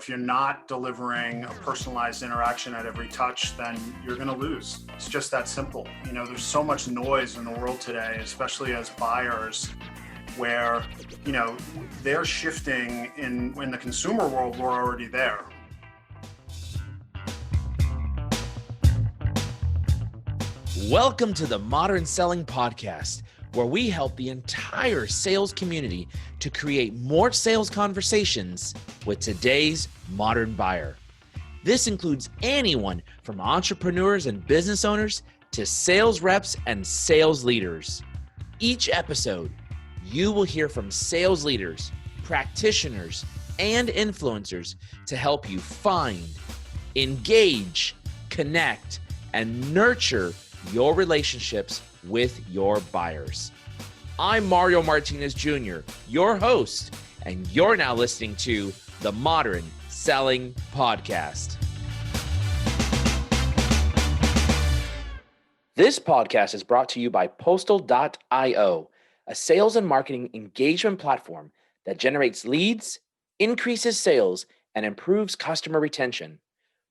if you're not delivering a personalized interaction at every touch, then you're going to lose. It's just that simple. There's so much noise in the world today, especially as buyers, where, they're shifting in the consumer world, we're already there. Welcome to the Modern Selling Podcast, where we help the entire sales community to create more sales conversations with today's modern buyer. This includes anyone from entrepreneurs and business owners to sales reps and sales leaders. Each episode, you will hear from sales leaders, practitioners, and influencers to help you find, engage, connect, and nurture your relationships with your buyers. I'm Mario Martinez Jr., your host, and you're now listening to the Modern Selling Podcast. This podcast is brought to you by Postal.io, a sales and marketing engagement platform that generates leads, increases sales, and improves customer retention.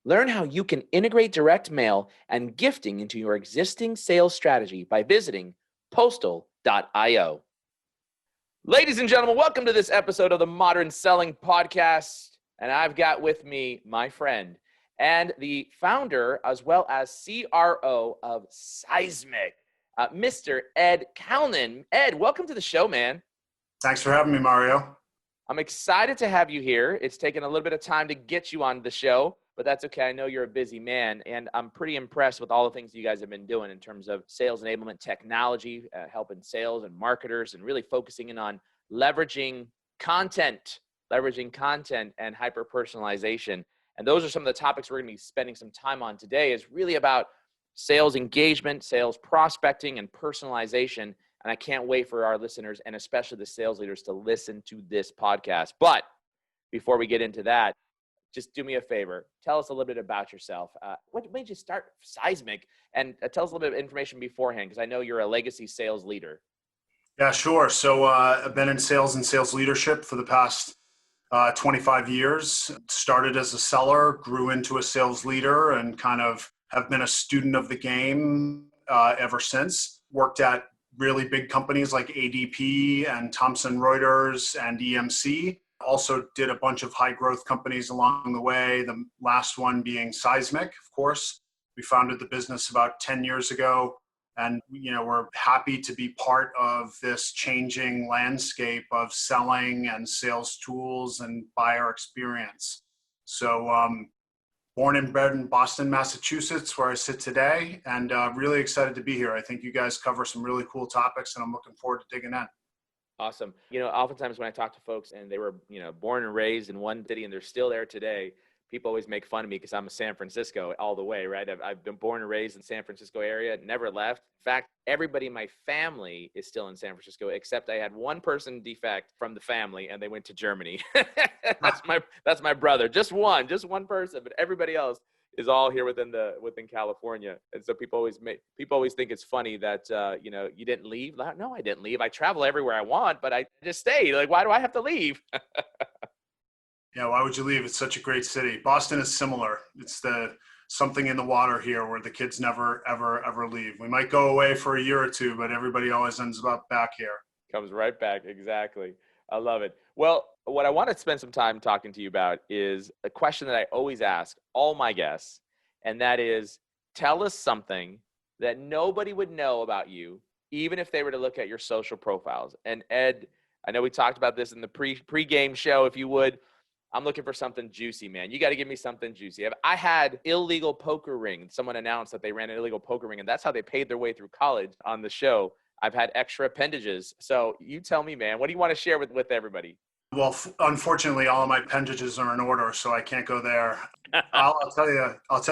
Learn how you can integrate direct mail and gifting into your existing sales strategy by visiting Postal.io. Ladies and gentlemen, welcome to this episode of the Modern Selling Podcast. And I've got with me my friend and the founder as well as CRO of Seismic, Mr. Ed Calnan. Ed, welcome to the show, man. Thanks for having me, Mario. I'm excited to have you here. It's taken a little bit of time to get you on the show, but that's okay. I know you're a busy man, and I'm pretty impressed with all the things you guys have been doing in terms of sales enablement technology, helping sales and marketers, and really focusing in on leveraging content and hyper-personalization. And those are some of the topics we're going to be spending some time on today, is really about sales engagement, sales prospecting, and personalization. And I can't wait for our listeners, and especially the sales leaders, to listen to this podcast. But before we get into that, just do me a favor. Tell us a little bit about yourself. What made you start Seismic? And tell us a little bit of information beforehand, because I know you're a legacy sales leader. Yeah, sure. So I've been in sales and sales leadership for the past 25 years. Started as a seller, grew into a sales leader, and kind of have been a student of the game ever since. Worked at really big companies like ADP and Thomson Reuters and EMC. Also did a bunch of high growth companies along the way, the last one being Seismic, of course. We founded the business about 10 years ago, and we're happy to be part of this changing landscape of selling and sales tools and buyer experience. So born and bred in Boston, Massachusetts, where I sit today, and really excited to be here. I think you guys cover some really cool topics, and I'm looking forward to digging in. Awesome. Oftentimes when I talk to folks and they were, born and raised in one city and they're still there today, people always make fun of me because I'm a San Francisco all the way, right? I've been born and raised in San Francisco area, never left. In fact, everybody in my family is still in San Francisco, except I had one person defect from the family and they went to Germany. That's my brother. Just one person, but everybody else is all here within California. And so people always think it's funny that, you didn't leave. No, I didn't leave. I travel everywhere I want, but I just stayed. Like, why do I have to leave? Yeah, why would you leave? It's such a great city. Boston is similar. It's something in the water here where the kids never, ever, ever leave. We might go away for a year or two, but everybody always ends up back here. Comes right back. Exactly. I love it. Well, what I want to spend some time talking to you about is a question that I always ask all my guests, and that is, tell us something that nobody would know about you, even if they were to look at your social profiles. And Ed, I know we talked about this in the pre-game show. If you would, I'm looking for something juicy, man. You got to give me something juicy. I had illegal poker ring. Someone announced that they ran an illegal poker ring, and that's how they paid their way through college on the show. I've had extra appendages. So you tell me, man, what do you want to share with everybody? Well, unfortunately, all of my appendages are in order, so I can't go there. I'll tell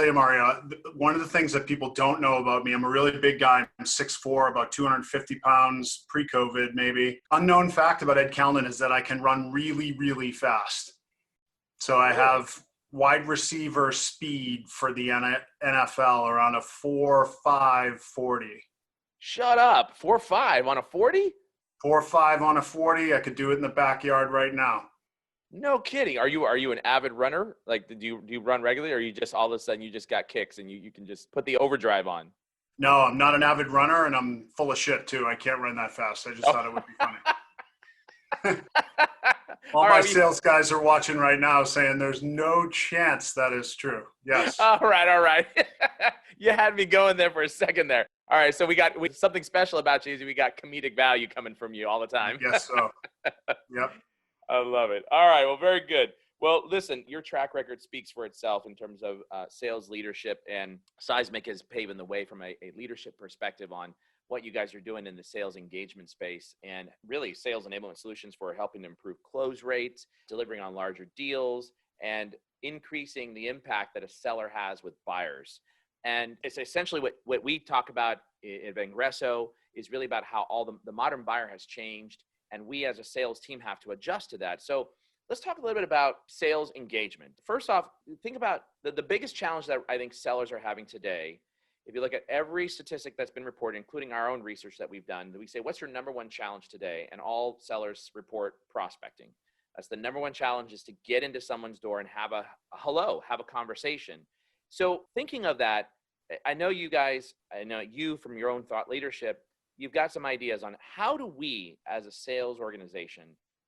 you, Mario, one of the things that people don't know about me, I'm a really big guy. I'm 6'4", about 250 pounds, pre-COVID maybe. Unknown fact about Ed Calnan is that I can run really, really fast. So I have wide receiver speed for the NFL around a 4.5 40. Shut up. 4.5 on a 40? 4.5 on a 40. I could do it in the backyard right now. No kidding. Are you an avid runner? Like, do you run regularly, or you just all of a sudden you just got kicks and you can just put the overdrive on? No, I'm not an avid runner, and I'm full of shit too. I can't run that fast. I just Oh. thought it would be funny. All All my right. sales guys are watching right now saying there's no chance that is true. Yes. All right. All right. You had me going there for a second there. All right. So we something special about you is we got comedic value coming from you all the I time. guess so. Yep. I love it. All right. Well, very good. Well, listen, your track record speaks for itself in terms of sales leadership, and Seismic is paving the way from a leadership perspective on what you guys are doing in the sales engagement space, and really sales enablement solutions for helping to improve close rates, delivering on larger deals, and increasing the impact that a seller has with buyers. And it's essentially what we talk about at Vengresso is really about how all the modern buyer has changed, and we as a sales team have to adjust to that. So let's talk a little bit about sales engagement. First off, think about the biggest challenge that I think sellers are having today. If you look at every statistic that's been reported, including our own research that we've done, we say, what's your number one challenge today? And all sellers report prospecting. That's the number one challenge, is to get into someone's door and have a hello, have a conversation. So thinking of that, I know you guys, I know you from your own thought leadership, you've got some ideas on how do we as a sales organization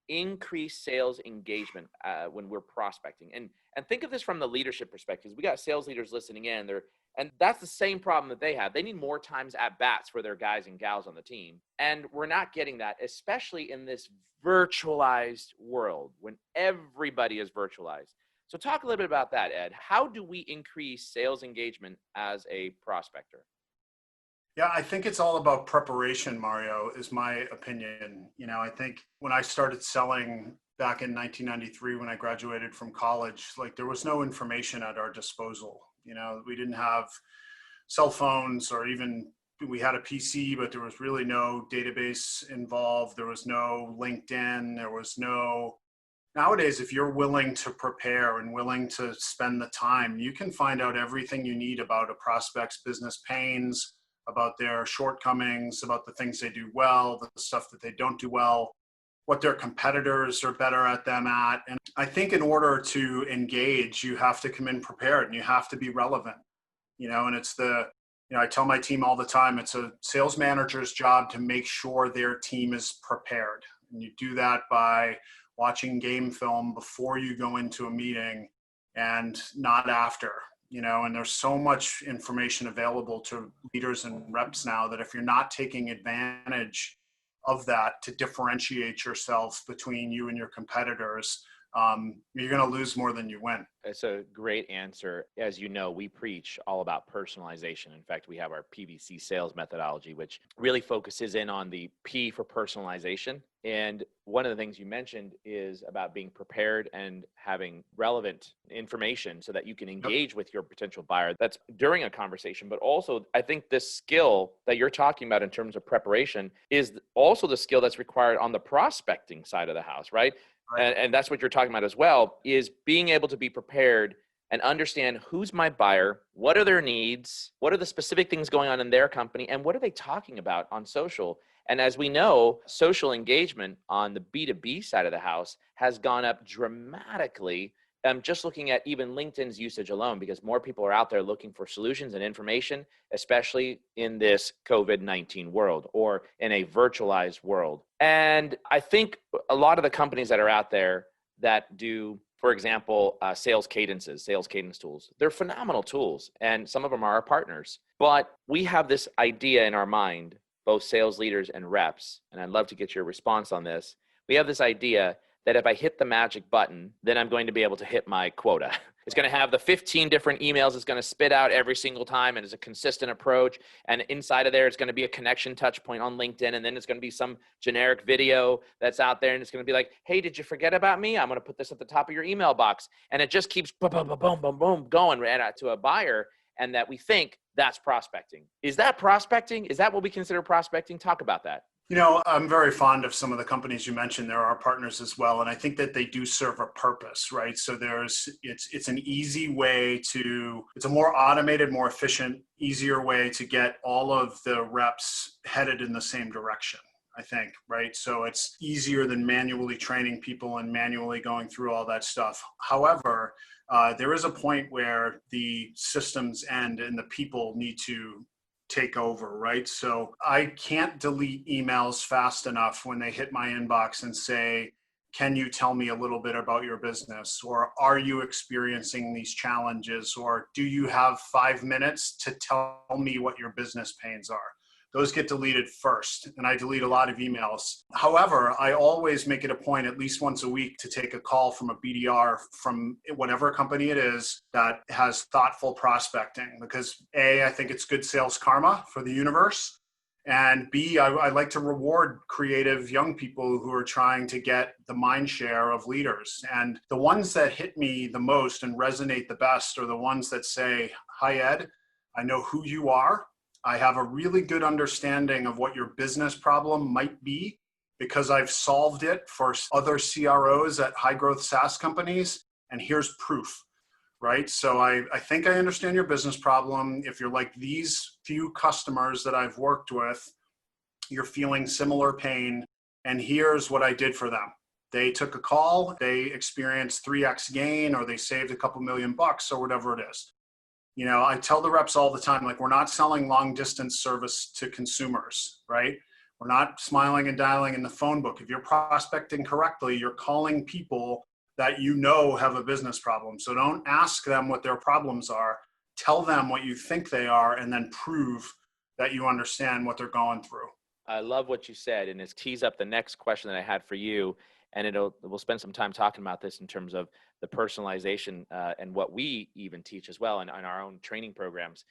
increase sales engagement when we're prospecting. And think of this from the leadership perspective. We got sales leaders listening in there, and that's the same problem that they have. They need more times at bats for their guys and gals on the team. And we're not getting that, especially in this virtualized world when everybody is virtualized. So talk a little bit about that, Ed. How do we increase sales engagement as a prospector? Yeah, I think it's all about preparation, Mario, is my opinion. I think when I started selling back in 1993, when I graduated from college, like there was no information at our disposal. We didn't have cell phones, or even we had a PC, but there was really no database involved. There was no LinkedIn. Nowadays, if you're willing to prepare and willing to spend the time, you can find out everything you need about a prospect's business pains, about their shortcomings, about the things they do well, the stuff that they don't do well, what their competitors are better at them at. And I think in order to engage, you have to come in prepared and you have to be relevant, and I tell my team all the time, it's a sales manager's job to make sure their team is prepared. And you do that by watching game film before you go into a meeting and not after. And there's so much information available to leaders and reps now that if you're not taking advantage of that to differentiate yourself between you and your competitors, you're going to lose more than you win. It's a great answer. As you know, we preach all about personalization. In fact, we have our PVC sales methodology, which really focuses in on the P for personalization. And one of the things you mentioned is about being prepared and having relevant information so that you can engage with your potential buyer. That's during a conversation, but also I think this skill that you're talking about in terms of preparation is also the skill that's required on the prospecting side of the house, right? And that's what you're talking about as well, is being able to be prepared and understand who's my buyer, what are their needs, what are the specific things going on in their company, and what are they talking about on social. And as we know, social engagement on the B2B side of the house has gone up dramatically. Just looking at even LinkedIn's usage alone, because more people are out there looking for solutions and information, especially in this COVID-19 world or in a virtualized world. And I think a lot of the companies that are out there that do, for example, sales cadence tools, they're phenomenal tools. And some of them are our partners. But we have this idea in our mind, both sales leaders and reps, and I'd love to get your response on this. We have this idea that if I hit the magic button, then I'm going to be able to hit my quota. It's going to have the 15 different emails it's going to spit out every single time, and it's a consistent approach. And inside of there, it's going to be a connection touch point on LinkedIn, and then it's going to be some generic video that's out there, and it's going to be like, hey, did you forget about me? I'm going to put this at the top of your email box. And it just keeps boom, boom, boom, boom, boom, going right out to a buyer, and that we think that's prospecting. Is that prospecting? Is that what we consider prospecting? Talk about that. I'm very fond of some of the companies you mentioned. There are partners as well. And I think that they do serve a purpose, right? So it's an easy way it's a more automated, more efficient, easier way to get all of the reps headed in the same direction. I think, right? So it's easier than manually training people and manually going through all that stuff. However, there is a point where the systems end and the people need to take over, right? So I can't delete emails fast enough when they hit my inbox and say, can you tell me a little bit about your business? Or are you experiencing these challenges? Or do you have 5 minutes to tell me what your business pains are? Those get deleted first, and I delete a lot of emails. However, I always make it a point at least once a week to take a call from a BDR from whatever company it is that has thoughtful prospecting, because A, I think it's good sales karma for the universe. And B, I like to reward creative young people who are trying to get the mind share of leaders. And the ones that hit me the most and resonate the best are the ones that say, hi, Ed, I know who you are. I have a really good understanding of what your business problem might be because I've solved it for other CROs at high growth SaaS companies. And here's proof. Right? So I think I understand your business problem. If you're like these few customers that I've worked with, you're feeling similar pain. And here's what I did for them. They took a call, they experienced 3x gain, or they saved a couple $1,000,000 or whatever it is. You know, I tell the reps all the time, like, we're not selling long distance service to consumers, right? We're not smiling and dialing in the phone book. If you're prospecting correctly, you're calling people that you know have a business problem. So don't ask them what their problems are. Tell them what you think they are, and then prove that you understand what they're going through. I love what you said, and it tees up the next question that I had for you. And we'll spend some time talking about this in terms of the personalization and what we even teach as well in our own training programs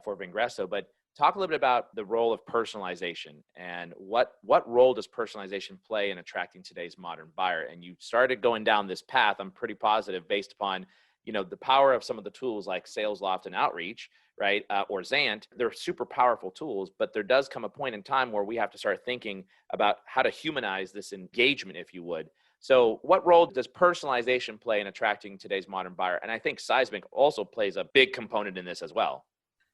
for Vingresso. But talk a little bit about the role of personalization and what role does personalization play in attracting today's modern buyer? And you started going down this path, I'm pretty positive, based upon the power of some of the tools like SalesLoft and Outreach, right? Or Zant. They're super powerful tools, but there does come a point in time where we have to start thinking about how to humanize this engagement, if you would. So what role does personalization play in attracting today's modern buyer? And I think seismic also plays a big component in this as well.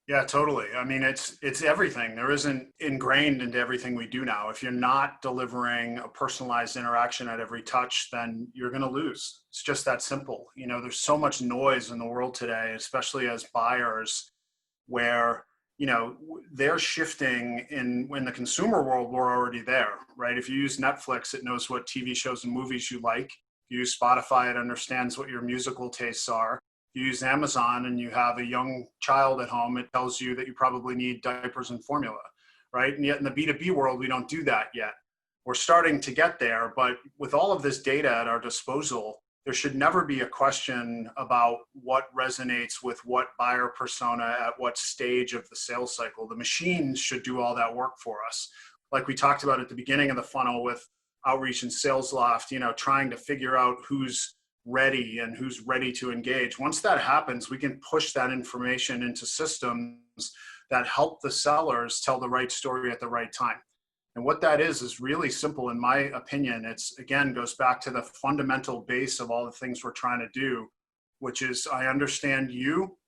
Yeah, totally. I mean, it's everything. There isn't ingrained into everything we do now. If you're not delivering a personalized interaction at every touch, then you're going to lose. It's just that simple. There's so much noise in the world today, especially as buyers, where they're shifting when the consumer world, we're already there, right? If you use Netflix, it knows what TV shows and movies you like. If you use Spotify, it understands what your musical tastes are. You use Amazon and you have a young child at home, it tells you that you probably need diapers and formula, right? And yet in the B2B world, we don't do that yet. We're starting to get there, but with all of this data at our disposal, there should never be a question about what resonates with what buyer persona at what stage of the sales cycle. The machines should do all that work for us. Like we talked about at the beginning of the funnel with Outreach and SalesLoft, trying to figure out who's ready and who's ready to engage. Once that happens, we can push that information into systems that help the sellers tell the right story at the right time. And what that is really simple, in my opinion. It's, again, goes back to the fundamental base of all the things we're trying to do, which is, I understand you.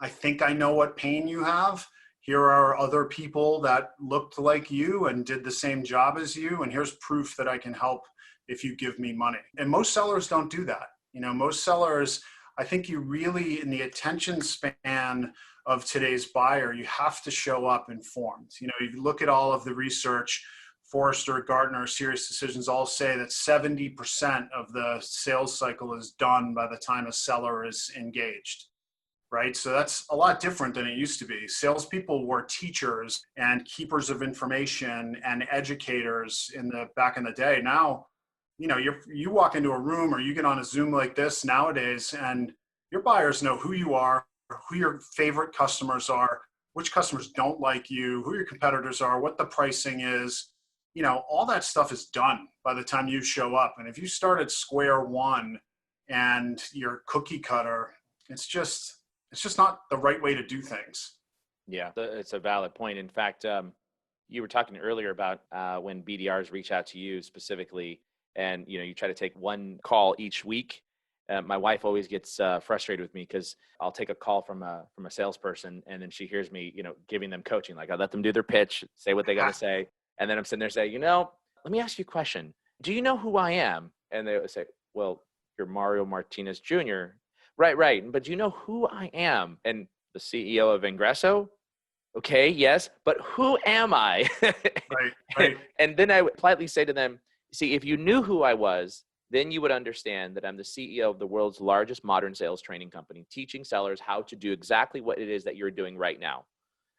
I think I know what pain you have. Here are other people that looked like you and did the same job as you. And here's proof that I can help if you give me money. And most sellers don't do that. Most sellers, I think you really, in the attention span of today's buyer, you have to show up informed. You look at all of the research, Forrester, Gartner, Serious Decisions all say that 70% of the sales cycle is done by the time a seller is engaged, right? So that's a lot different than it used to be. Salespeople were teachers and keepers of information and educators back in the day. Now, you walk into a room or you get on a Zoom like this nowadays, and your buyers know who you are, who your favorite customers are, which customers don't like you, who your competitors are, what the pricing is. All that stuff is done by the time you show up. And if you start at square one and you're cookie cutter, it's just not the right way to do things. Yeah, it's a valid point. In fact, you were talking earlier about when BDRs reach out to you specifically, and you try to take one call each week. My wife always gets frustrated with me because I'll take a call from a salesperson, and then she hears me, giving them coaching. Like, I let them do their pitch, say what they got to say, And then I'm sitting there saying, let me ask you a question. Do you know who I am? And they would say, well, you're Mario Martinez Jr. Right. But do you know who I am? And the CEO of Ingresso? Okay, yes, but who am I? Right, right. And then I would politely say to them, see, if you knew who I was, then you would understand that I'm the CEO of the world's largest modern sales training company, teaching sellers how to do exactly what it is that you're doing right now.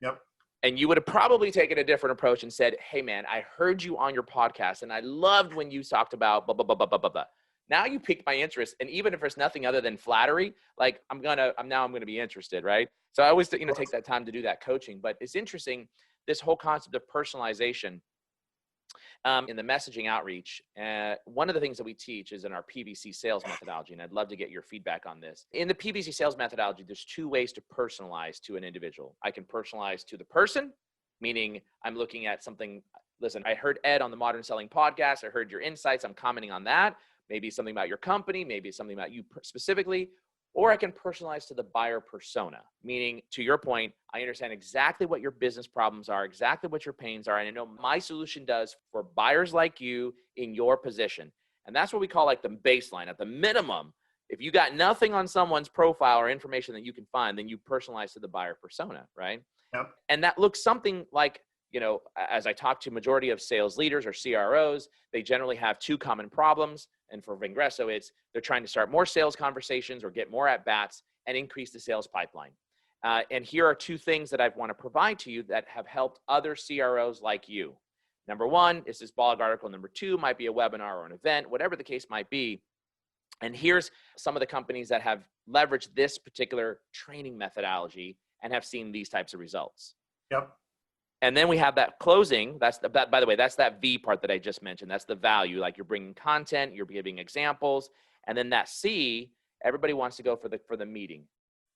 Yep. And you would have probably taken a different approach and said, hey, man, I heard you on your podcast and I loved when you talked about blah, blah, blah, blah, blah, blah, blah. Now you piqued my interest. And even if it's nothing other than flattery, like I'm going to be interested. Right. So I always, take that time to do that coaching, but it's interesting. This whole concept of personalization in the messaging outreach. One of the things that we teach is in our PVC sales methodology. And I'd love to get your feedback on this. In the PVC sales methodology, there's two ways to personalize to an individual. I can personalize to the person, meaning I'm looking at something. Listen, I heard Ed on the Modern Selling podcast. I heard your insights. I'm commenting on that. Maybe something about your company, maybe something about you specifically, or I can personalize to the buyer persona, meaning to your point, I understand exactly what your business problems are, exactly what your pains are, and I know my solution does for buyers like you in your position. And that's what we call like the baseline. At the minimum, if you got nothing on someone's profile or information that you can find, then you personalize to the buyer persona, right? Yep. And that looks something like, as I talk to majority of sales leaders or CROs, they generally have two common problems. And for Vingresso, they're trying to start more sales conversations or get more at-bats and increase the sales pipeline. And here are two things that I want to provide to you that have helped other CROs like you. Number one is this blog article. Number two might be a webinar or an event, whatever the case might be. And here's some of the companies that have leveraged this particular training methodology and have seen these types of results. Yep. And then we have that closing. By the way, that's that V part that I just mentioned. That's the value. Like you're bringing content, you're giving examples. And then that C, everybody wants to go for the meeting.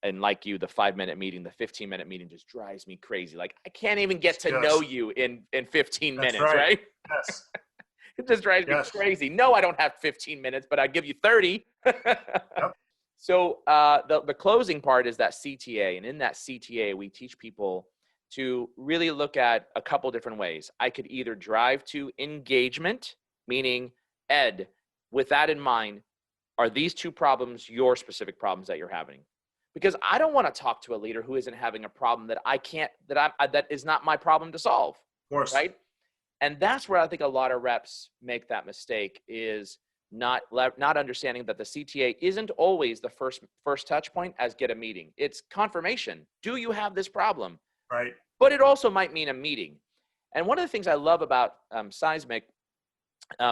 And like you, the 5-minute meeting, the 15-minute meeting just drives me crazy. Like I can't even get to know you in 15 minutes, right? Yes. It just drives me crazy. No, I don't have 15 minutes, but I give you 30. Yep. So the closing part is that CTA. And in that CTA, we teach people to really look at a couple different ways. I could either drive to engagement, meaning, Ed, with that in mind, are these two problems your specific problems that you're having? Because I don't want to talk to a leader who isn't having a problem that is not my problem to solve. Of course. Right? And that's where I think a lot of reps make that mistake, is not understanding that the CTA isn't always the first touch point as get a meeting. It's confirmation. Do you have this problem? Right. But it also might mean a meeting. And one of the things I love about Seismic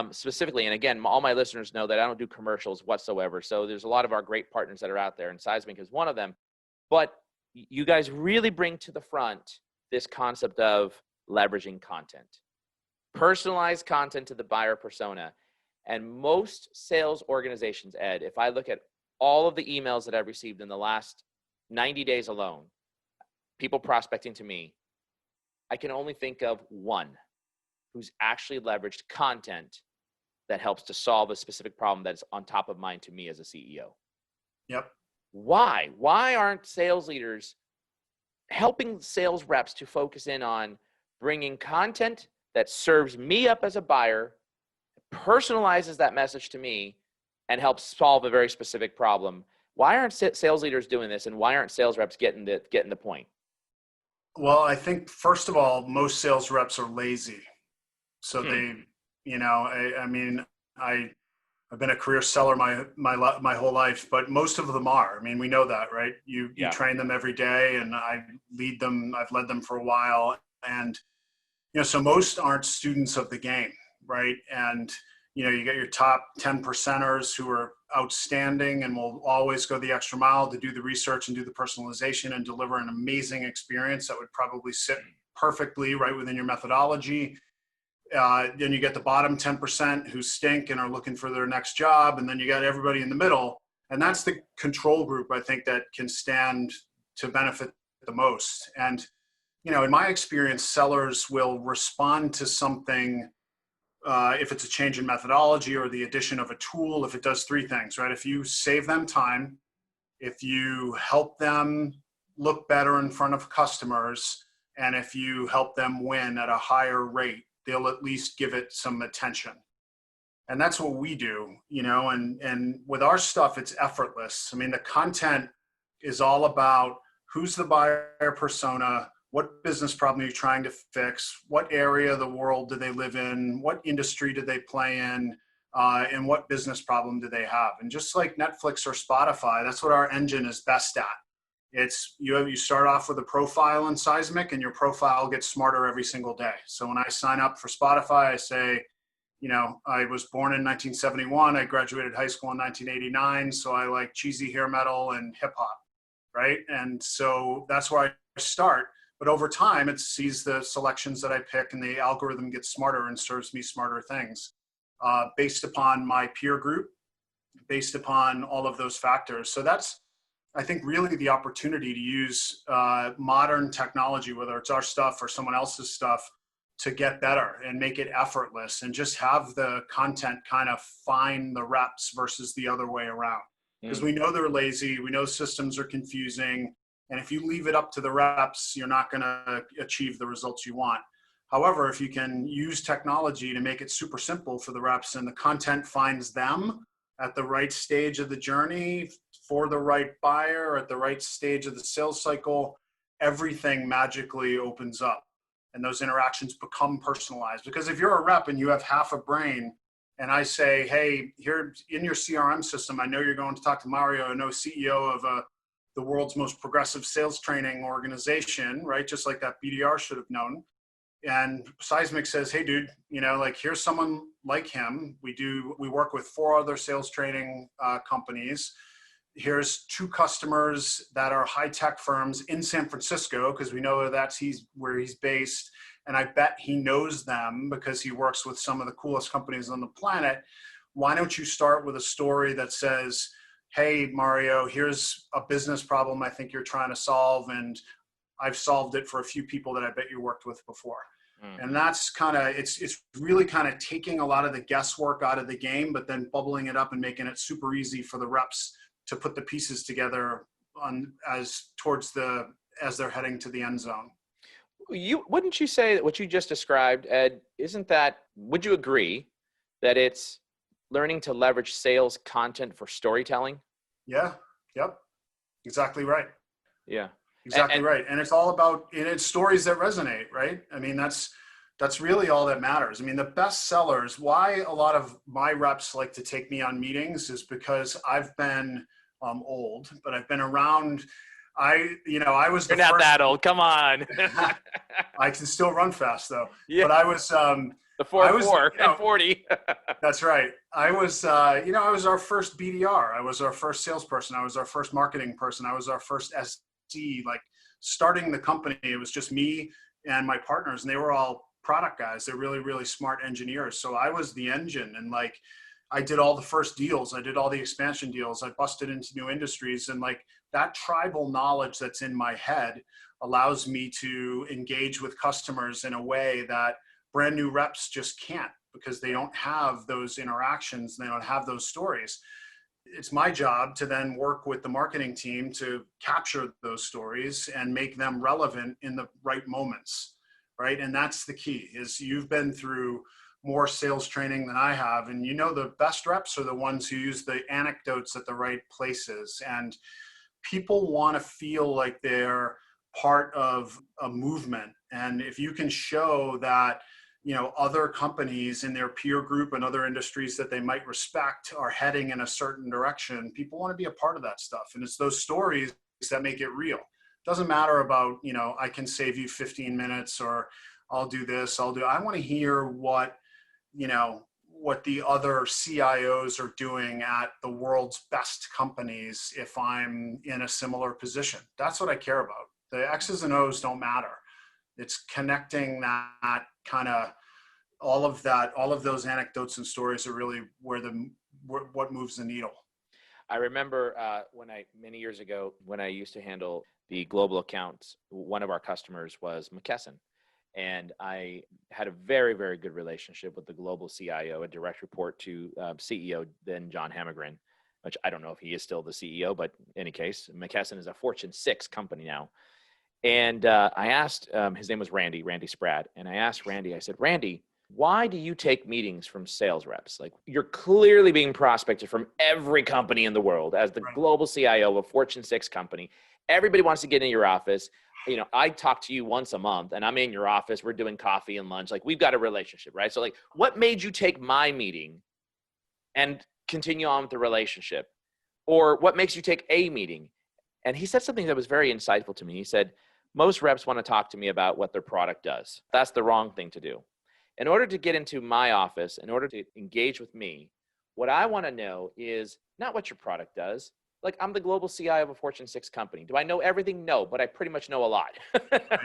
specifically, and again, all my listeners know that I don't do commercials whatsoever. So there's a lot of our great partners that are out there, and Seismic is one of them. But you guys really bring to the front this concept of leveraging content. Personalized content to the buyer persona. And most sales organizations, Ed, if I look at all of the emails that I've received in the last 90 days alone, people prospecting to me, I can only think of one who's actually leveraged content that helps to solve a specific problem that's on top of mind to me as a CEO. Yep. Why? Why aren't sales leaders helping sales reps to focus in on bringing content that serves me up as a buyer, personalizes that message to me, and helps solve a very specific problem? Why aren't sales leaders doing this, and why aren't sales reps getting the point? Well, I think first of all, most sales reps are lazy. So they, I mean, I've been a career seller my whole life, but most of them are. I mean, we know that, right? You train them every day, and I've led them for a while, and so most aren't students of the game, right? And you get your top 10 percenters who are outstanding and will always go the extra mile to do the research and do the personalization and deliver an amazing experience that would probably sit perfectly right within your methodology. Then you get the bottom 10% who stink and are looking for their next job. And then you got everybody in the middle. And that's the control group, I think, that can stand to benefit the most. And, in my experience, sellers will respond to something if it's a change in methodology or the addition of a tool, if it does three things, right? If you save them time, if you help them look better in front of customers, and if you help them win at a higher rate, they'll at least give it some attention. And that's what we do, and with our stuff, it's effortless. I mean, the content is all about who's the buyer persona, what business problem are you trying to fix, what area of the world do they live in, what industry do they play in, and what business problem do they have. And just like Netflix or Spotify, that's what our engine is best at. It's you start off with a profile in Seismic, and your profile gets smarter every single day. So when I sign up for Spotify, I say, I was born in 1971. I graduated high school in 1989. So I like cheesy hair metal and hip hop, right? And so that's where I start. But over time, it sees the selections that I pick, and the algorithm gets smarter and serves me smarter things based upon my peer group, based upon all of those factors. So that's, I think, really the opportunity to use modern technology, whether it's our stuff or someone else's stuff, to get better and make it effortless, and just have the content kind of find the reps versus the other way around. Because we know they're lazy, we know systems are confusing, and if you leave it up to the reps, you're not going to achieve the results you want. However, if you can use technology to make it super simple for the reps, and the content finds them at the right stage of the journey for the right buyer at the right stage of the sales cycle, everything magically opens up. And those interactions become personalized. Because if you're a rep and you have half a brain, and I say, hey, here in your CRM system, I know you're going to talk to Mario, I know CEO of the world's most progressive sales training organization, right? Just like that BDR should have known. And Seismic says, hey, dude, here's someone like him. We work with 4 other sales training companies. Here's 2 customers that are high-tech firms in San Francisco, because we know that's where he's based. And I bet he knows them because he works with some of the coolest companies on the planet. Why don't you start with a story that says, hey, Mario, here's a business problem I think you're trying to solve, and I've solved it for a few people that I bet you worked with before. And that's it's really kind of taking a lot of the guesswork out of the game, but then bubbling it up and making it super easy for the reps to put the pieces together as they're heading to the end zone. Wouldn't you say that what you just described, Ed, would you agree that it's learning to leverage sales content for storytelling? Yeah. Yep. Exactly right. Yeah. Exactly right. And it's all about, and it's stories that resonate, right? I mean, that's really all that matters. I mean, the best sellers, why a lot of my reps like to take me on meetings is because I've been old, but I've been around. I was You're not that old. Come on. I can still run fast though. Yeah. But I was, the 4 and 40. That's right. I was our first BDR. I was our first salesperson. I was our first marketing person. I was our first SC, like starting the company. It was just me and my partners, and they were all product guys. They're really, really smart engineers. So I was the engine, and I did all the first deals. I did all the expansion deals. I busted into new industries, and that tribal knowledge that's in my head allows me to engage with customers in a way that brand new reps just can't, because they don't have those interactions. They don't have those stories. It's my job to then work with the marketing team to capture those stories and make them relevant in the right moments, right? And that's the key. Is you've been through more sales training than I have, and the best reps are the ones who use the anecdotes at the right places. And people want to feel like they're part of a movement. And if you can show that other companies in their peer group and other industries that they might respect are heading in a certain direction, people want to be a part of that stuff. And it's those stories that make it real. It doesn't matter about, I can save you 15 minutes or I'll do this, I want to hear what the other CIOs are doing at the world's best companies if I'm in a similar position. That's what I care about. The X's and O's don't matter. It's connecting that kind of all of those anecdotes and stories are really what moves the needle. I remember many years ago when I used to handle the global accounts, one of our customers was McKesson. And I had a very, very good relationship with the global CIO, a direct report to CEO, then John Hammergren, which I don't know if he is still the CEO, but in any case, McKesson is a Fortune 6 company now. And I asked, his name was Randy Spratt. And I asked Randy, I said, Randy, why do you take meetings from sales reps? Like, you're clearly being prospected from every company in the world as the Right. global CIO of a Fortune 6 company. Everybody wants to get in your office. You know, I talk to you once a month and I'm in your office. We're doing coffee and lunch. Like, we've got a relationship, right? So like, what made you take my meeting and continue on with the relationship? Or what makes you take a meeting? And he said something that was very insightful to me. He said, most reps want to talk to me about what their product does. That's the wrong thing to do. In order to get into my office, in order to engage with me, what I want to know is not what your product does. Like, I'm the global CIO of a Fortune 6 company. Do I know everything? No, but I pretty much know a lot,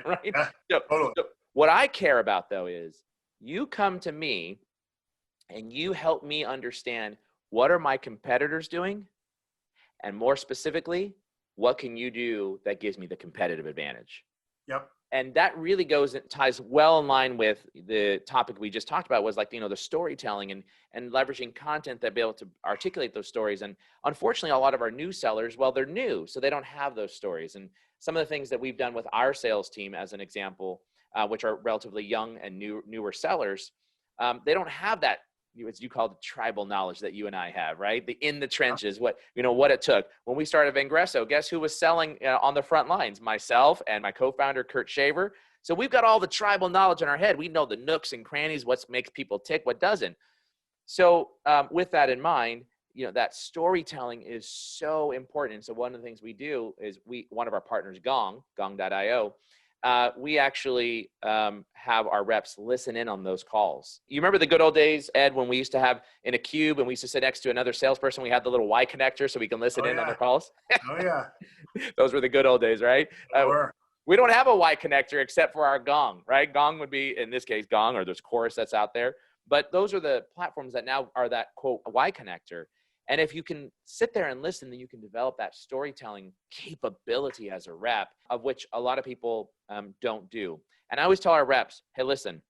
right? Yeah, So, totally. so what I care about, though, is you come to me and you help me understand what are my competitors doing? And more specifically, what can you do that gives me the competitive advantage? Yep. And that really ties well in line with the topic we just talked about, was like, the storytelling and leveraging content that be able to articulate those stories. And unfortunately, a lot of our new sellers, well, they're new, so they don't have those stories. And some of the things that we've done with our sales team, as an example, which are relatively young and newer sellers, they don't have that, as you call the tribal knowledge that you and I have, right? The in the trenches, what it took. When we started Vengresso, guess who was selling on the front lines? Myself and my co-founder, Kurt Shaver. So we've got all the tribal knowledge in our head. We know the nooks and crannies, what makes people tick, what doesn't. So with that in mind, that storytelling is so important. And so one of the things we do is one of our partners, gong.io, we actually have our reps listen in on those calls. You remember the good old days, Ed, when we used to have in a cube and we used to sit next to another salesperson, we had the little Y connector so we can listen in on their calls? Oh, yeah. Those were the good old days, right? We don't have a Y connector except for our Gong, right? Gong would be, in this case, Gong, or there's Chorus that's out there. But those are the platforms that now are that, quote, Y connector. And if you can sit there and listen, then you can develop that storytelling capability as a rep, of which a lot of people don't do. And I always tell our reps, hey, listen,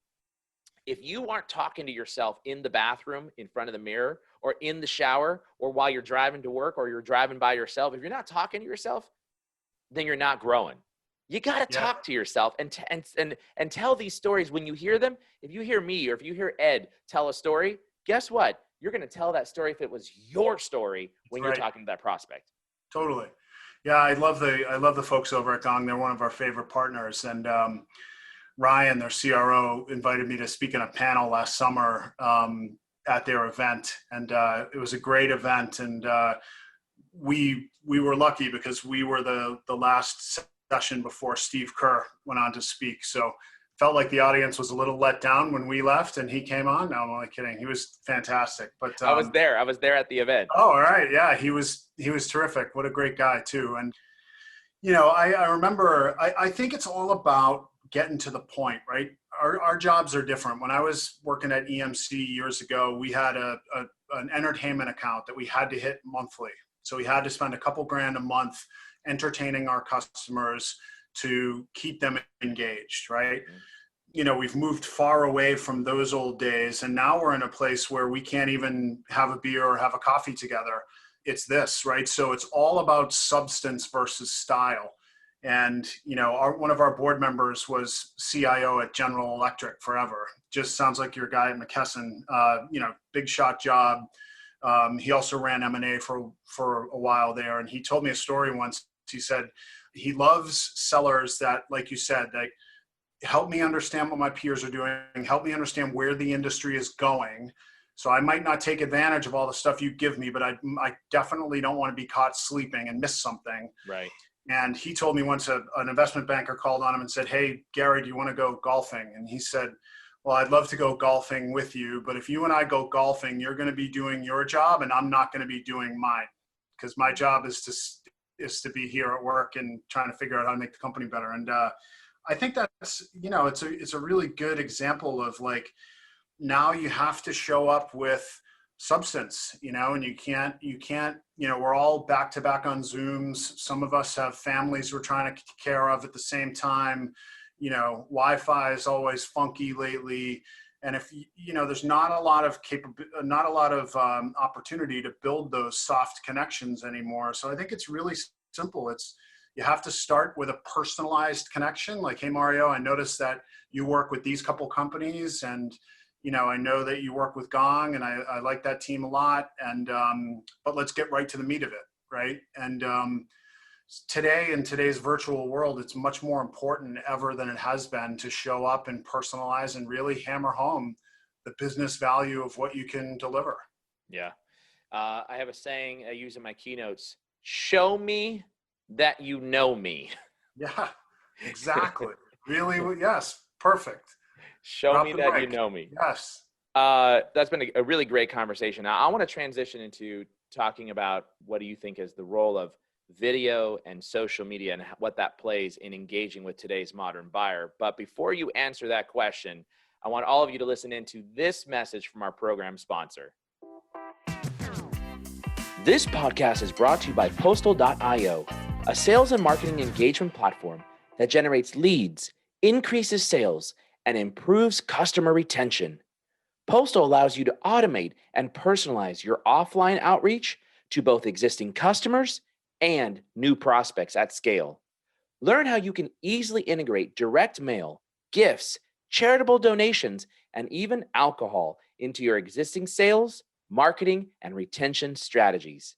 if you aren't talking to yourself in the bathroom, in front of the mirror, or in the shower, or while you're driving to work, or you're driving by yourself, if you're not talking to yourself, then you're not growing. You got to talk to yourself and tell these stories. When you hear them, if you hear me or if you hear Ed tell a story, guess what? You're going to tell that story if it was your story when you're talking to that prospect. Totally. Yeah, I love the folks over at Gong. They're one of our favorite partners. And Ryan, their CRO, invited me to speak in a panel last summer at their event. And it was a great event. And we were lucky because we were the last session before Steve Kerr went on to speak. So felt like the audience was a little let down when we left and he came on. No, I'm only kidding. He was fantastic. But I was there at the event. Oh, all right. Yeah, he was terrific. What a great guy too. And I remember, I think it's all about getting to the point, right? Our jobs are different. When I was working at EMC years ago, we had an entertainment account that we had to hit monthly. So we had to spend a couple grand a month entertaining our customers to keep them engaged, right? Mm-hmm. We've moved far away from those old days, and now we're in a place where we can't even have a beer or have a coffee together. It's this, right? So it's all about substance versus style. And, one of our board members was CIO at General Electric forever. Just sounds like your guy at McKesson, big shot job. He also ran M&A for a while there. And he told me a story once. He said he loves sellers that, like you said, that help me understand what my peers are doing, help me understand where the industry is going. So I might not take advantage of all the stuff you give me, but I definitely don't want to be caught sleeping and miss something. Right. And he told me once an investment banker called on him and said, hey, Gary, do you want to go golfing? And he said, well, I'd love to go golfing with you, but if you and I go golfing, you're going to be doing your job and I'm not going to be doing mine, because my job is to be here at work and trying to figure out how to make the company better. And I think that's, it's a really good example of, like, now you have to show up with substance, and you can't, we're all back to back on Zooms. Some of us have families we're trying to take care of at the same time. Wi-Fi is always funky lately. And if, there's not a lot of opportunity to build those soft connections anymore. So I think it's really simple. You have to start with a personalized connection. Like, hey, Mario, I noticed that you work with these couple companies, and, I know that you work with Gong, and I like that team a lot. And but let's get right to the meat of it, right? And today, in today's virtual world, it's much more important ever than it has been to show up and personalize and really hammer home the business value of what you can deliver. Yeah. I have a saying I use in my keynotes: show me that you know me. Yeah, exactly. Really, yes, perfect. Show Drop me the that you mic. know me. Yes. That's been a really great conversation. Now, I want to transition into talking about what do you think is the role of video and social media and what that plays in engaging with today's modern buyer. But before you answer that question, I want all of you to listen into this message from our program sponsor. This podcast is brought to you by Postal.io, a sales and marketing engagement platform that generates leads, increases sales, and improves customer retention. Postal allows you to automate and personalize your offline outreach to both existing customers and new prospects at scale. Learn how you can easily integrate direct mail, gifts, charitable donations, and even alcohol into your existing sales, marketing, and retention strategies.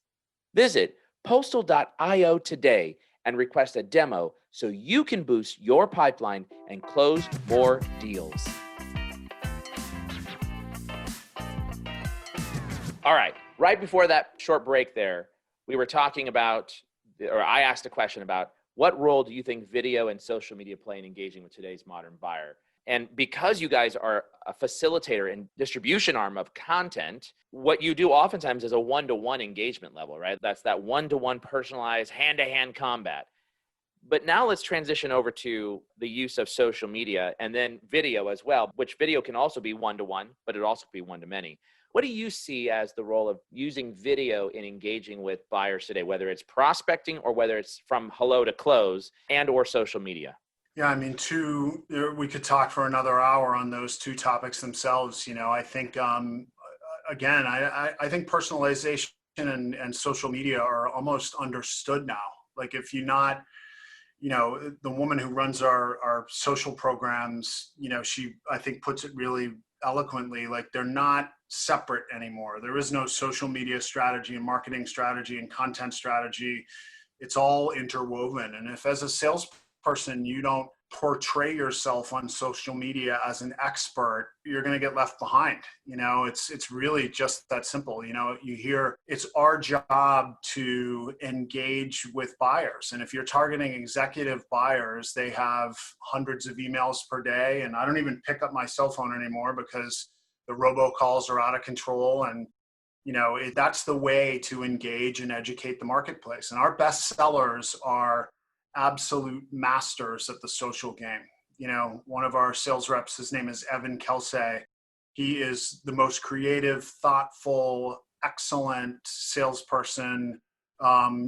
Visit postal.io today and request a demo so you can boost your pipeline and close more deals. All right before that short break there, we were talking about, or I asked a question about, what role do you think video and social media play in engaging with today's modern buyer? And because you guys are a facilitator and distribution arm of content, what you do oftentimes is a one-to-one engagement level, right? That's that one-to-one personalized hand-to-hand combat. But now let's transition over to the use of social media and then video as well, which video can also be one-to-one, but it also be one-to-many. What do you see as the role of using video in engaging with buyers today, whether it's prospecting or whether it's from hello to close and or social media? Yeah, I mean, we could talk for another hour on those two topics themselves. I think, again, I think personalization and social media are almost understood now. Like if you're not, the woman who runs our social programs, she, I think, puts it really eloquently, like they're not separate anymore. There is no social media strategy and marketing strategy and content strategy. It's all interwoven. And if as a salesperson, you don't portray yourself on social media as an expert, you're going to get left behind. It's really just that simple. You hear it's our job to engage with buyers. And if you're targeting executive buyers, they have hundreds of emails per day. And I don't even pick up my cell phone anymore because the robocalls are out of control. And that's the way to engage and educate the marketplace. And our best sellers are absolute masters at the social game. One of our sales reps, his name is Evan Kelsey. He is the most creative, thoughtful, excellent salesperson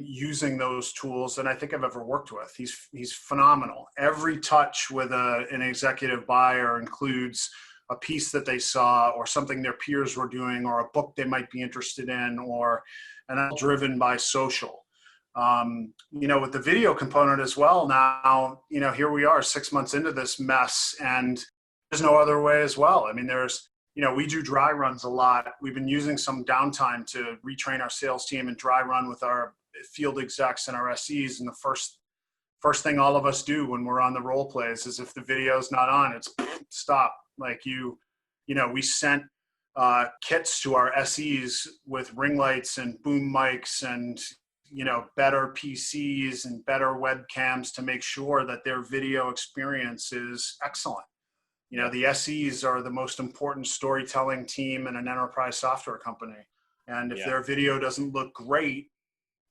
using those tools that I think I've ever worked with. He's phenomenal. Every touch with an executive buyer includes a piece that they saw or something their peers were doing or a book they might be interested in, and all driven by social. With the video component as well now, here we are 6 months into this mess, and there's no other way as well. I mean, we do dry runs a lot. We've been using some downtime to retrain our sales team and dry run with our field execs and our SEs. And the first thing all of us do when we're on the role plays is if the video's not on, it's stop. Like we sent kits to our SEs with ring lights and boom mics and better PCs and better webcams to make sure that their video experience is excellent. The SEs are the most important storytelling team in an enterprise software company. And if their video doesn't look great,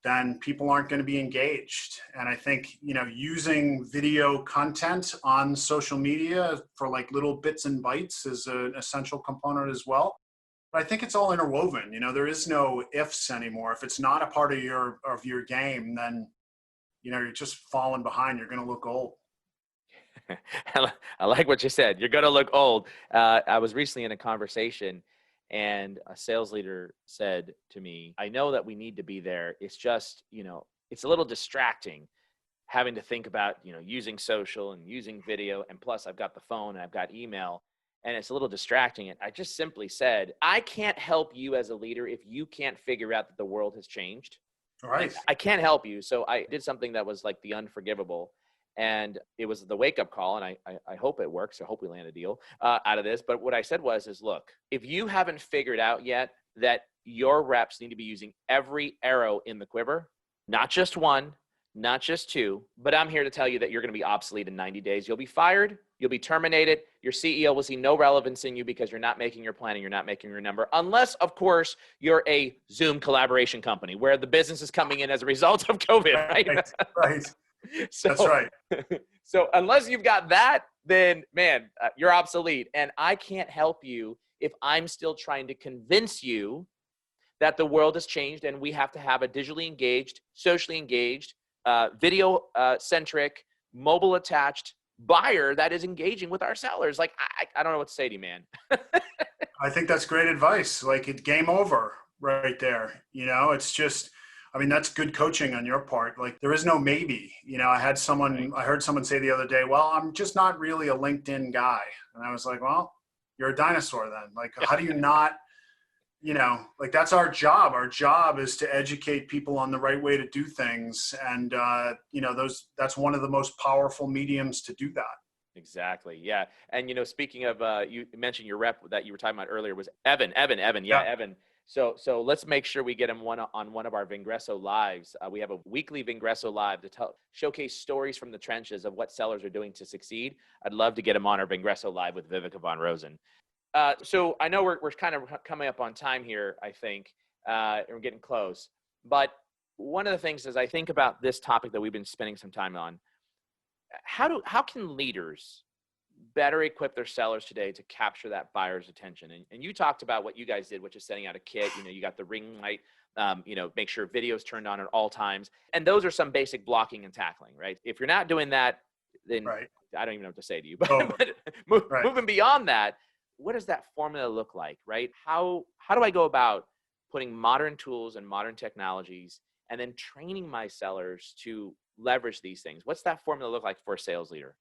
then people aren't going to be engaged. And I think, using video content on social media for like little bits and bytes is an essential component as well. But I think it's all interwoven. There is no ifs anymore. If it's not a part of your game, then, you're just falling behind. You're going to look old. I like what you said. You're going to look old. I was recently in a conversation and a sales leader said to me, I know that we need to be there. It's just, it's a little distracting having to think about, using social and using video. And plus I've got the phone and I've got email. and it's a little distracting. And I just simply said, I can't help you as a leader if you can't figure out that the world has changed. Right. I can't help you. So I did something that was like the unforgivable. And it was the wake up call. And I hope it works. I hope we land a deal out of this. But what I said is, look, if you haven't figured out yet that your reps need to be using every arrow in the quiver, not just one, not just two, but I'm here to tell you that you're going to be obsolete in 90 days. You'll be fired. You'll be terminated. Your CEO will see no relevance in you because you're not making your plan and you're not making your number. Unless, of course, you're a Zoom collaboration company where the business is coming in as a result of COVID, right? Right. So, That's right. So unless you've got that, then man, you're obsolete. And I can't help you if I'm still trying to convince you that the world has changed and we have to have a digitally engaged, socially engaged, video centric, mobile attached buyer that is engaging with our sellers. Like, I don't know what to say to you, man. I think that's great advice. Like, it's game over right there. It's just, I mean, that's good coaching on your part. Like, there is no maybe. I heard someone say the other day, well, I'm just not really a LinkedIn guy. And I was like, well, you're a dinosaur then. Like, how do you not, like, that's our job. Our job is to educate people on the right way to do things. And, that's one of the most powerful mediums to do that. Exactly. Yeah. And, speaking of, you mentioned your rep that you were talking about earlier was Evan. Yeah, Yeah. Evan. So let's make sure we get him on one of our Vingresso lives. We have a weekly Vingresso live to showcase stories from the trenches of what sellers are doing to succeed. I'd love to get him on our Vingresso live with Vivica von Rosen. So I know we're kind of coming up on time here, I think, and we're getting close. But one of the things as I think about this topic that we've been spending some time on, how can leaders better equip their sellers today to capture that buyer's attention? And you talked about what you guys did, which is setting out a kit. You got the ring light, make sure video's turned on at all times. And those are some basic blocking and tackling, right? If you're not doing that, then Right. I don't even know what to say to you. But moving beyond that, what does that formula look like, right? How do I go about putting modern tools and modern technologies and then training my sellers to leverage these things? What's that formula look like for a sales leader?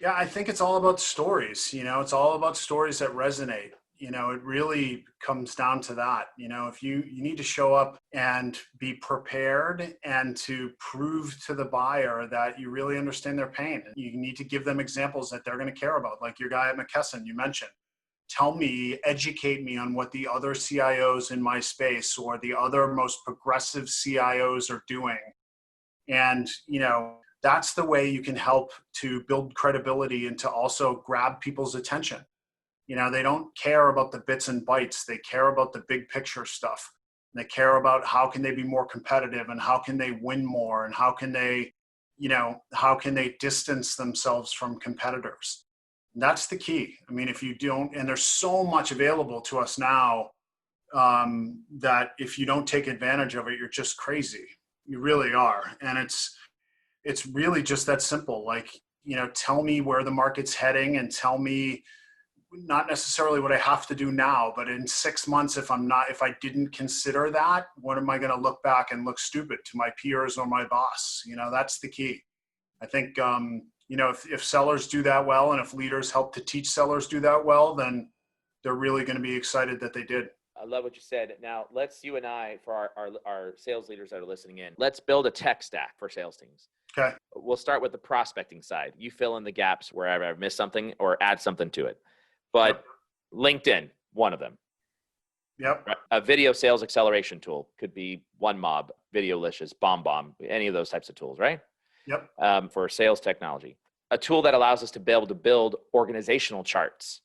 Yeah, I think it's all about stories. It's all about stories that resonate. It really comes down to that. If you need to show up and be prepared and to prove to the buyer that you really understand their pain. You need to give them examples that they're going to care about, like your guy at McKesson you mentioned. Educate me on what the other CIOs in my space or the other most progressive CIOs are doing. And, that's the way you can help to build credibility and to also grab people's attention. They don't care about the bits and bytes. They care about the big picture stuff. They care about how can they be more competitive and how can they win more and how can they distance themselves from competitors. And that's the key. I mean, if you don't, and there's so much available to us now that if you don't take advantage of it, you're just crazy. You really are. And it's really just that simple. Like, tell me where the market's heading and tell me not necessarily what I have to do now, but in 6 months, if I didn't consider that, what am I going to look back and look stupid to my peers or my boss? That's the key. I think, if sellers do that well, and if leaders help to teach sellers do that well, then they're really going to be excited that they did. I love what you said. Now you and I, for our sales leaders that are listening in, let's build a tech stack for sales teams. Okay. We'll start with the prospecting side. You fill in the gaps wherever I've missed something or add something to it. But LinkedIn, one of them. Yep. A video sales acceleration tool could be OneMob, Videolicious, BombBomb, any of those types of tools, right? Yep. For sales technology. A tool that allows us to be able to build organizational charts.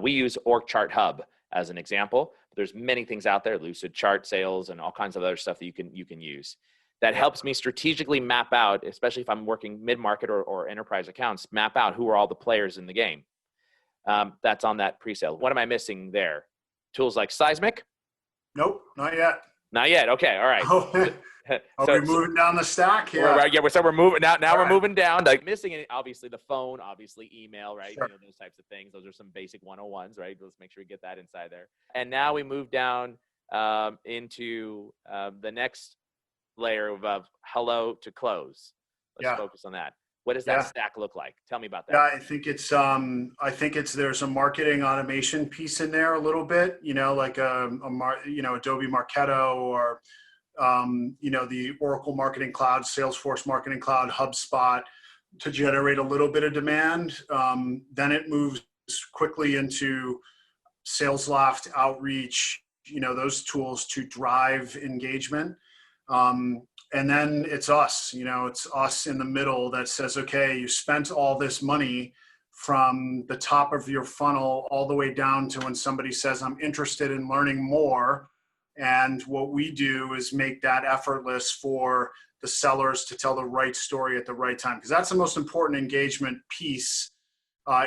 We use Org Chart Hub as an example. There's many things out there, Lucid Chart Sales and all kinds of other stuff that you can use. That helps me strategically map out, especially if I'm working mid-market or enterprise accounts, map out who are all the players in the game. That's on that pre-sale. What am I missing there? Tools like Seismic? Nope, not yet. Not yet. Okay, all right. Are we moving down the stack? Yeah. So we're moving now. Now we're moving down. Like missing it, obviously the phone, obviously email, right? Sure. Those types of things. Those are some basic 101s, right? Let's make sure we get that inside there. And now we move down into the next layer of hello to close. Let's focus on that. What does that Yeah. stack look like? Tell me about Yeah, that. I think it's there's a marketing automation piece in there a little bit, like Adobe Marketo or the Oracle Marketing Cloud, Salesforce Marketing Cloud, HubSpot to generate a little bit of demand. Then it moves quickly into SalesLoft, Outreach, those tools to drive engagement. And then it's us in the middle that says, okay, you spent all this money from the top of your funnel all the way down to when somebody says, I'm interested in learning more. And what we do is make that effortless for the sellers to tell the right story at the right time. Because that's the most important engagement piece,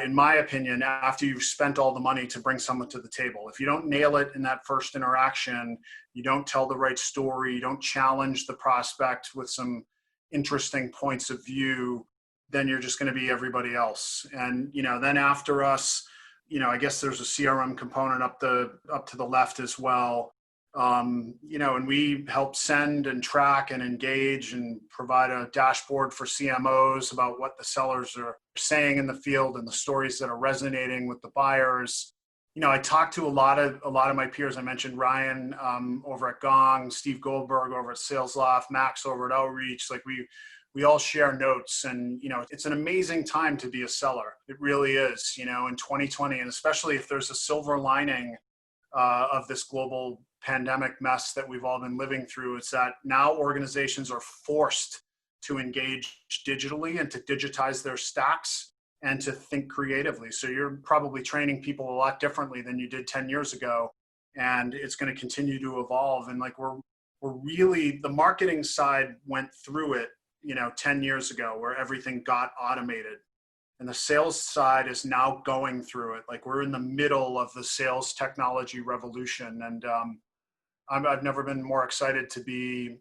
in my opinion, after you've spent all the money to bring someone to the table. If you don't nail it in that first interaction, you don't tell the right story, you don't challenge the prospect with some interesting points of view, then you're just going to be everybody else. And, then after us, I guess there's a CRM component up to the left as well. And we help send and track and engage and provide a dashboard for CMOs about what the sellers are saying in the field and the stories that are resonating with the buyers. I talked to a lot of my peers. I mentioned Ryan over at Gong, Steve Goldberg over at SalesLoft, Max over at Outreach. Like we all share notes, and it's an amazing time to be a seller. It really is. In 2020, and especially if there's a silver lining of this global pandemic mess that we've all been living through, it's that now organizations are forced to engage digitally and to digitize their stacks and to think creatively. So you're probably training people a lot differently than you did 10 years ago. And it's going to continue to evolve. And we're really, the marketing side went through it, 10 years ago, where everything got automated. And the sales side is now going through it. We're in the middle of the sales technology revolution. And I've never been more excited to be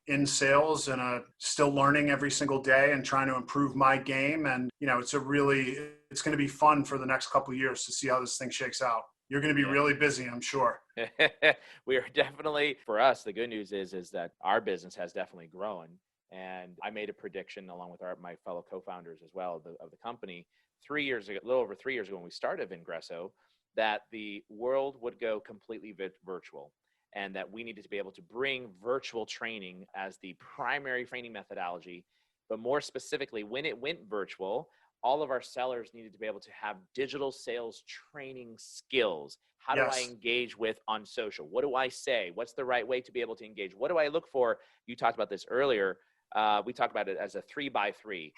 in sales and still learning every single day and trying to improve my game. And, it's going to be fun for the next couple of years to see how this thing shakes out. You're going to be really busy, I'm sure. We are definitely, for us, the good news is that our business has definitely grown. And I made a prediction along with my fellow co-founders as well of the company 3 years ago, a little over 3 years ago when we started Vingresso, that the world would go completely virtual, and that we needed to be able to bring virtual training as the primary training methodology. But more specifically, when it went virtual, all of our sellers needed to be able to have digital sales training skills. How do I engage with on social? What do I say? What's the right way to be able to engage? What do I look for? You talked about this earlier. We talked about it as a 3x3.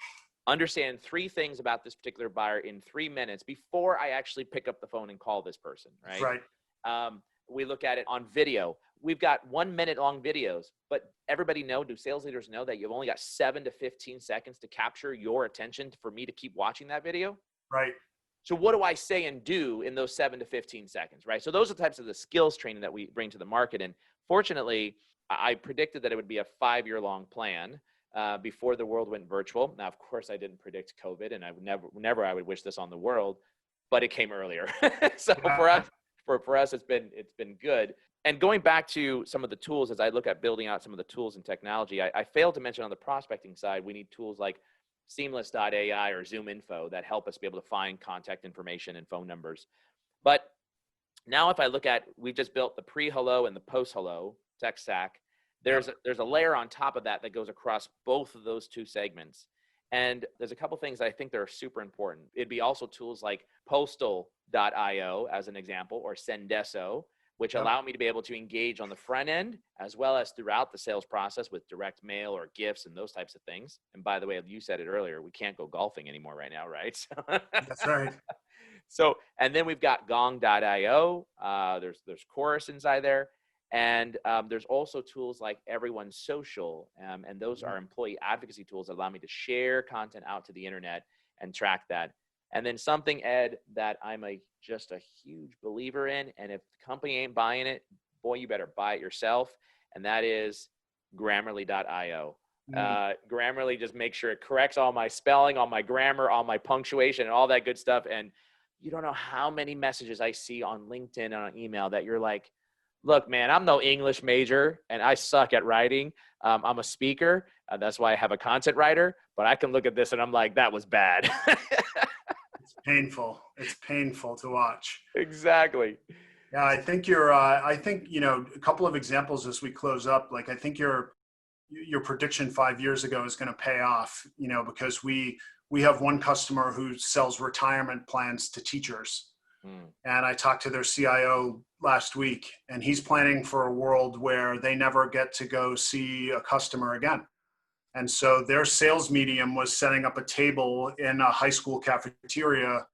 Understand 3 things about this particular buyer in 3 minutes before I actually pick up the phone and call this person, right? Right. We look at it on video. We've got 1 minute long videos, but do sales leaders know that you've only got 7 to 15 seconds to capture your attention for me to keep watching that video? Right. So what do I say and do in those 7 to 15 seconds, right? So those are the types of the skills training that we bring to the market. And fortunately, I predicted that it would be a 5-year-long plan before the world went virtual. Now, of course, I didn't predict COVID, and I would never I would wish this on the world, but it came earlier. So for us, it's been good. And going back to some of the tools, as I look at building out some of the tools and technology, I failed to mention on the prospecting side, we need tools like Seamless.ai or Zoom Info that help us be able to find contact information and phone numbers. But now if I look at, we've just built the pre-hello and the post-hello tech stack. There's a layer on top of that goes across both of those 2 segments. And there's a couple things that I think that are super important. It'd be also tools like Postal.io as an example, or Sendeso, which allow me to be able to engage on the front end as well as throughout the sales process with direct mail or gifts and those types of things. And by the way, you said it earlier, we can't go golfing anymore right now, right? That's right. So, and then we've got Gong.io. There's Chorus inside there. And there's also tools like Everyone's Social, and those are employee advocacy tools that allow me to share content out to the internet and track that. And then something, Ed, that I'm just a huge believer in, and if the company ain't buying it, boy, you better buy it yourself, and that is Grammarly.io. Grammarly just makes sure it corrects all my spelling, all my grammar, all my punctuation, and all that good stuff. And you don't know how many messages I see on LinkedIn and on email that you're like, look, man, I'm no English major and I suck at writing. I'm a speaker. That's why I have a content writer, but I can look at this and I'm like, that was bad. It's painful. It's painful to watch. Exactly. Yeah, I think, a couple of examples as we close up, like I think your prediction 5 years ago is going to pay off, because we have one customer who sells retirement plans to teachers. And I talked to their CIO last week, and he's planning for a world where they never get to go see a customer again. And so their sales medium was setting up a table in a high school cafeteria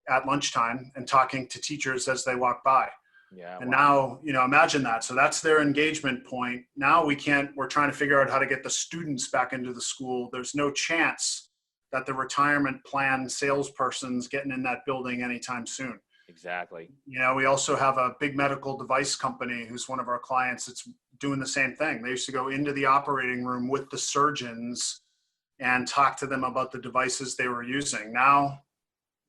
at lunchtime and talking to teachers as they walk by. Yeah. And Wow. now, imagine that. So that's their engagement point. Now we're trying to figure out how to get the students back into the school. There's no chance that the retirement plan salesperson's getting in that building anytime soon. Exactly. We also have a big medical device company who's one of our clients that's doing the same thing. They used to go into the operating room with the surgeons and talk to them about the devices they were using. Now,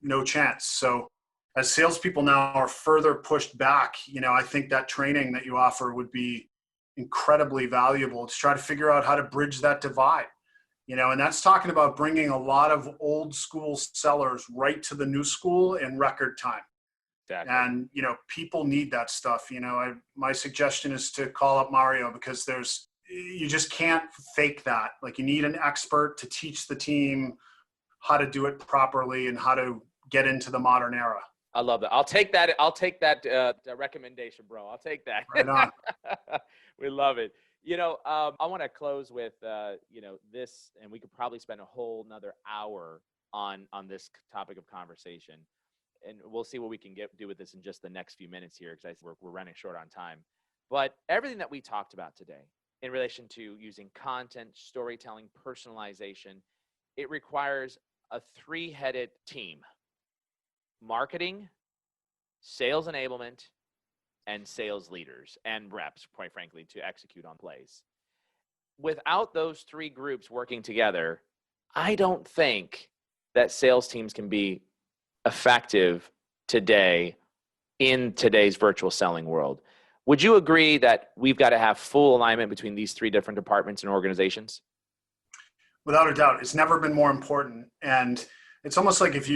no chance. So as salespeople now are further pushed back, I think that training that you offer would be incredibly valuable to try to figure out how to bridge that divide. And that's talking about bringing a lot of old school sellers right to the new school in record time. Exactly. And, people need that stuff. My suggestion is to call up Mario, because you just can't fake that. Like, you need an expert to teach the team how to do it properly and how to get into the modern era. I love that. I'll take that recommendation, bro. I'll take that. Right on. We love it. I want to close with, this, and we could probably spend a whole nother hour on this topic of conversation. And we'll see what we can do with this in just the next few minutes here, because we're running short on time. But everything that we talked about today in relation to using content, storytelling, personalization, it requires a three-headed team: marketing, sales enablement, and sales leaders and reps, quite frankly, to execute on plays. Without those three groups working together, I don't think that sales teams can be effective today in today's virtual selling world. Would you agree that we've got to have full alignment between these three different departments and organizations? Without a doubt. It's never been more important. And it's almost like if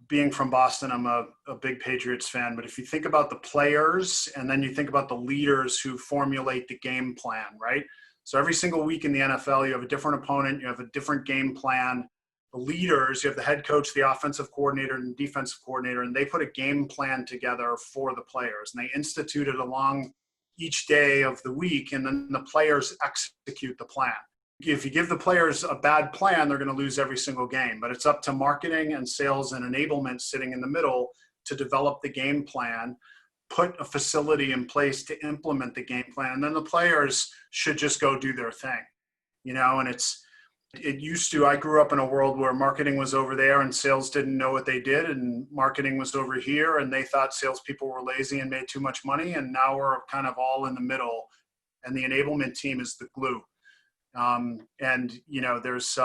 being from Boston, I'm a big Patriots fan, but if you think about the players and then you think about the leaders who formulate the game plan, right? So every single week in the NFL, you have a different opponent, you have a different game plan. The leaders, you have the head coach, the offensive coordinator, and defensive coordinator, and they put a game plan together for the players, and they institute it along each day of the week, and then the players execute the plan. If you give the players a bad plan, they're going to lose every single game, but it's up to marketing and sales and enablement sitting in the middle to develop the game plan, put a facility in place to implement the game plan, and then the players should just go do their thing, and I grew up in a world where marketing was over there and sales didn't know what they did, and marketing was over here and they thought salespeople were lazy and made too much money. And now we're kind of all in the middle, and the enablement team is the glue. There's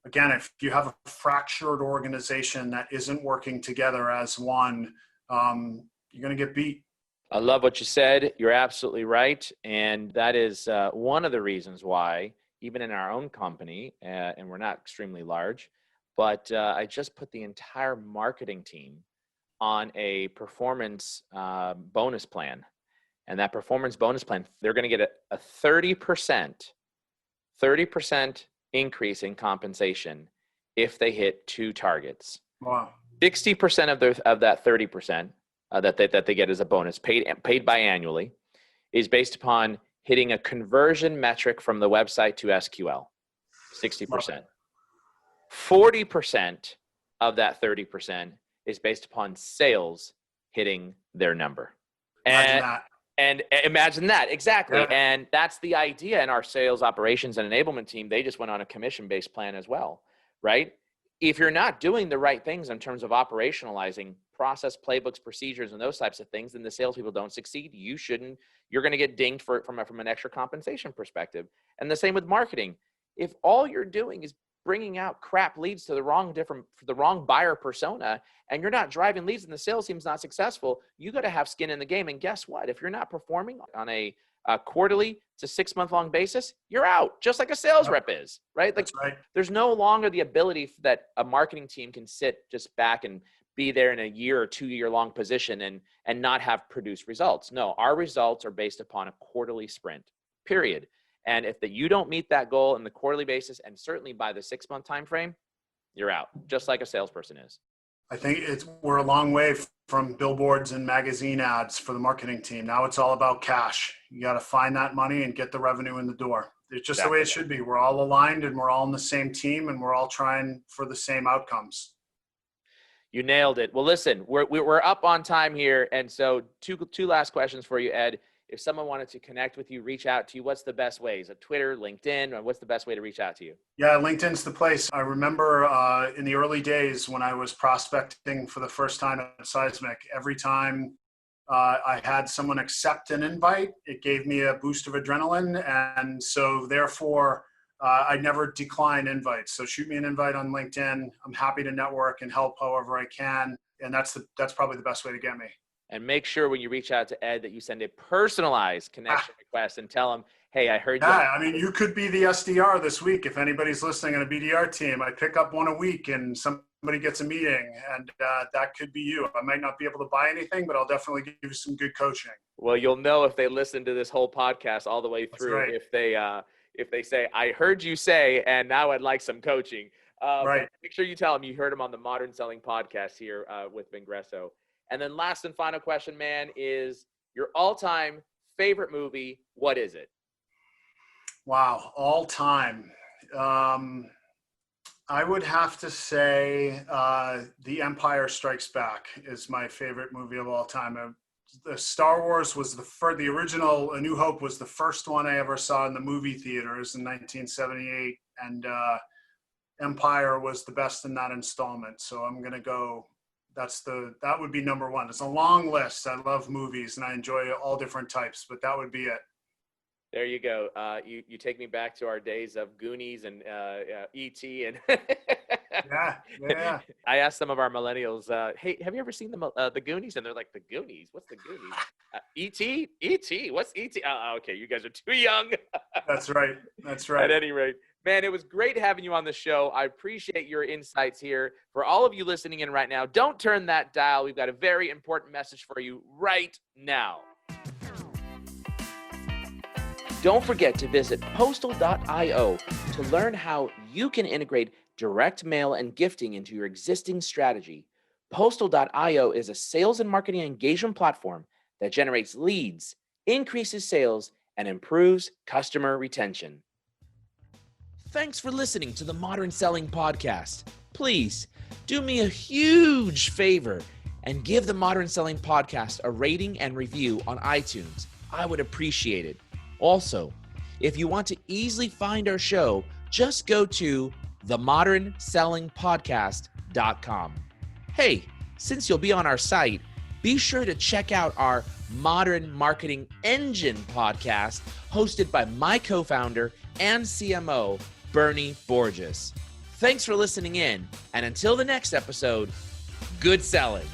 again, if you have a fractured organization that isn't working together as one, you're going to get beat. I love what you said. You're absolutely right. And that is one of the reasons why, even in our own company, and we're not extremely large, but I just put the entire marketing team on a performance bonus plan. And that performance bonus plan, they're going to get a 30% increase in compensation if they hit 2 targets. Wow. 60% of that 30% that they get as a bonus, paid biannually, is based upon hitting a conversion metric from the website to SQL. 60%. 40% of that 30% is based upon sales hitting their number. And imagine that, exactly. Yeah. And that's the idea in our sales operations and enablement team. They just went on a commission-based plan as well, right? If you're not doing the right things in terms of operationalizing process, playbooks, procedures, and those types of things, then the salespeople don't succeed. You're going to get dinged from an extra compensation perspective. And the same with marketing. If all you're doing is bringing out crap leads to the wrong buyer persona, and you're not driving leads and the sales team's not successful, you got to have skin in the game. And guess what? If you're not performing on a quarterly to 6 month long basis, you're out, just like a sales rep is, right? Like, That's right. there's no longer the ability that a marketing team can sit just back and be there in a year or 2 year long position and not have produced results. No, our results are based upon a quarterly sprint, period. And if you don't meet that goal on the quarterly basis, and certainly by the 6 month time frame, you're out, just like a salesperson is. I think we're a long way from billboards and magazine ads for the marketing team. Now it's all about cash. You got to find that money and get the revenue in the door. It's just the way it should be. We're all aligned and we're all on the same team and we're all trying for the same outcomes. You nailed it. Well, listen, we're up on time here. And so two last questions for you, Ed. If someone wanted to connect with you, reach out to you, what's the best way? Is it Twitter, LinkedIn, or what's the best way to reach out to you? Yeah, LinkedIn's the place. I remember in the early days when I was prospecting for the first time at Seismic, every time I had someone accept an invite, it gave me a boost of adrenaline. And so therefore, I never decline invites. So shoot me an invite on LinkedIn. I'm happy to network and help however I can. And that's probably the best way to get me. And make sure when you reach out to Ed that you send a personalized connection request and tell him, hey, I heard you. Yeah, I mean, you could be the SDR this week. If anybody's listening on a BDR team, I pick up one a week and somebody gets a meeting, and that could be you. I might not be able to buy anything, but I'll definitely give you some good coaching. Well, you'll know if they listen to this whole podcast all the way through, right. if they say, I heard you say, and now I'd like some coaching. Right. Make sure you tell them you heard him on the Modern Selling podcast here with Vingresso. And then last and final question, man, is your all-time favorite movie. What is it? Wow, all time. I would have to say The Empire Strikes Back is my favorite movie of all time. The Star Wars was the original. A New Hope was the first one I ever saw in the movie theaters in 1978, and Empire was the best in that installment. So I'm gonna go. That would be number one. It's a long list. I love movies and I enjoy all different types, but that would be it. There you go. You take me back to our days of Goonies and E.T. and yeah. I asked some of our millennials, hey, have you ever seen the Goonies? And they're like, the Goonies? What's the Goonies? E.T.? E.T.? What's E.T.? Okay, you guys are too young. That's right. At any rate. Man, it was great having you on the show. I appreciate your insights here. For all of you listening in right now, don't turn that dial. We've got a very important message for you right now. Don't forget to visit postal.io to learn how you can integrate direct mail and gifting into your existing strategy. Postal.io is a sales and marketing engagement platform that generates leads, increases sales, and improves customer retention. Thanks for listening to the Modern Selling Podcast. Please do me a huge favor and give the Modern Selling Podcast a rating and review on iTunes. I would appreciate it. Also, if you want to easily find our show, just go to themodernsellingpodcast.com. Hey, since you'll be on our site, be sure to check out our Modern Marketing Engine podcast hosted by my co-founder and CMO, Bernie Borges. Thanks for listening in, and until the next episode, good selling.